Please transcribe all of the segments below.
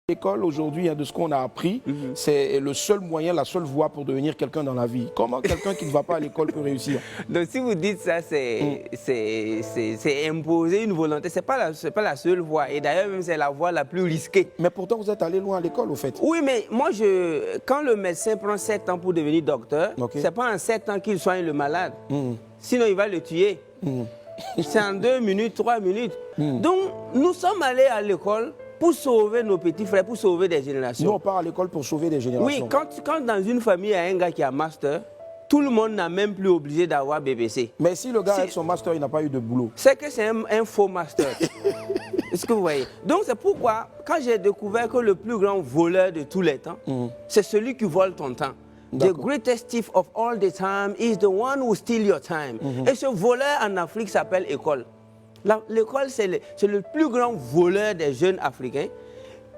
L'école aujourd'hui, de ce qu'on a appris, c'est le seul moyen, la seule voie pour devenir quelqu'un dans la vie. Comment quelqu'un qui ne va pas à l'école peut réussir? Donc si vous dites ça, c'est imposer une volonté. C'est pas la seule voie. Et d'ailleurs, même c'est la voie la plus risquée. Mais pourtant, vous êtes allé loin à l'école, au fait. Oui, mais moi, quand le médecin prend 7 ans pour devenir docteur, c'est pas en 7 ans qu'il soigne le malade. Sinon, il va le tuer. C'est en 2 minutes, 3 minutes. Donc, nous sommes allés à l'école pour sauver nos petits frères, pour sauver des générations. Nous, on part à l'école pour sauver des générations. Oui, quand dans une famille, il y a un gars qui a master, tout le monde n'a même plus obligé d'avoir BBC. Mais si le gars avec son master, il n'a pas eu de boulot. C'est que c'est un faux master. Est-ce que vous voyez? Donc c'est pourquoi, quand j'ai découvert que le plus grand voleur de tous les temps, c'est celui qui vole ton temps. The greatest thief of all the time is the one who steals your time. Et ce voleur en Afrique s'appelle école. L'école, c'est le plus grand voleur des jeunes Africains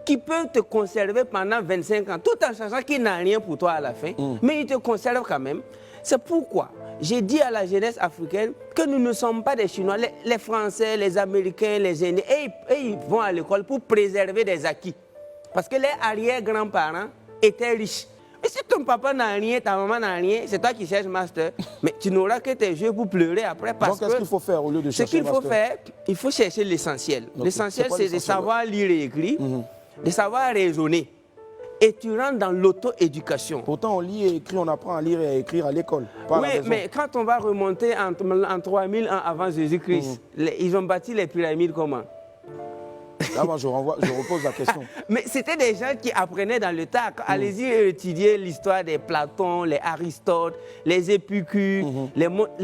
qui peut te conserver pendant 25 ans, tout en sachant qu'il n'a rien pour toi à la fin, mais il te conserve quand même. C'est pourquoi j'ai dit à la jeunesse africaine que nous ne sommes pas des Chinois. Les Français, les Américains, les Indiens, ils vont à l'école pour préserver des acquis. Parce que les arrière-grands-parents étaient riches. Mais si ton papa n'a rien, ta maman n'a rien, c'est toi qui cherches master, mais tu n'auras que tes yeux pour pleurer après. Parce Donc, qu'est-ce qu'il faut faire au lieu de chercher ce qu'il faut faire, il faut chercher l'essentiel. L'essentiel, c'est de savoir lire et écrire, de savoir raisonner. Et tu rentres dans l'auto-éducation. Pourtant, on lit et écrit, on apprend à lire et à écrire à l'école. Oui, mais quand on va remonter en 3000 ans avant Jésus-Christ, ils ont bâti les pyramides comment? Là, moi, je repose la question. Mais c'était des gens qui apprenaient dans le tas. Allez-y étudier l'histoire des Platon, les Aristote, les Épicures.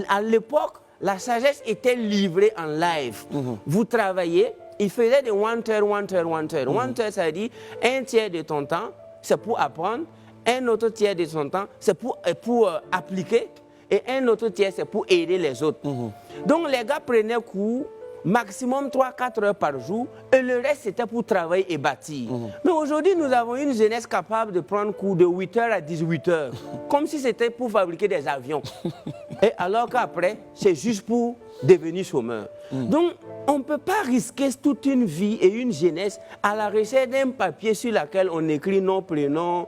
À l'époque, la sagesse était livrée en live. Vous travaillez, ils faisaient des one-third. One-third, ça veut dire un tiers de ton temps, c'est pour apprendre. Un autre tiers de son temps, c'est pour appliquer. Et un autre tiers, c'est pour aider les autres. Donc, les gars prenaient cours maximum 3-4 heures par jour, et le reste c'était pour travailler et bâtir. Mais aujourd'hui, nous avons une jeunesse capable de prendre cours de 8h à 18h, comme si c'était pour fabriquer des avions. Et alors qu'après, c'est juste pour devenir chômeur. Donc, on ne peut pas risquer toute une vie et une jeunesse à la recherche d'un papier sur lequel on écrit nom, prénom,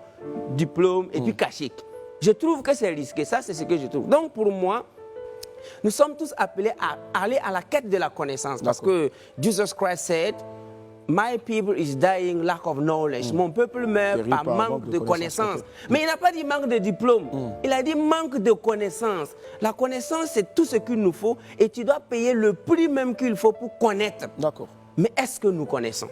diplôme et puis cachet. Je trouve que c'est risqué, ça c'est ce que je trouve. Donc pour moi, nous sommes tous appelés à aller à la quête de la connaissance. Parce que Jesus Christ said, my people is dying lack of knowledge. Mon peuple meurt par manque de connaissance. Mais il n'a pas dit manque de diplôme. Il a dit manque de connaissance. La connaissance, c'est tout ce qu'il nous faut et tu dois payer le prix même qu'il faut pour connaître. D'accord. Mais est-ce que nous connaissons?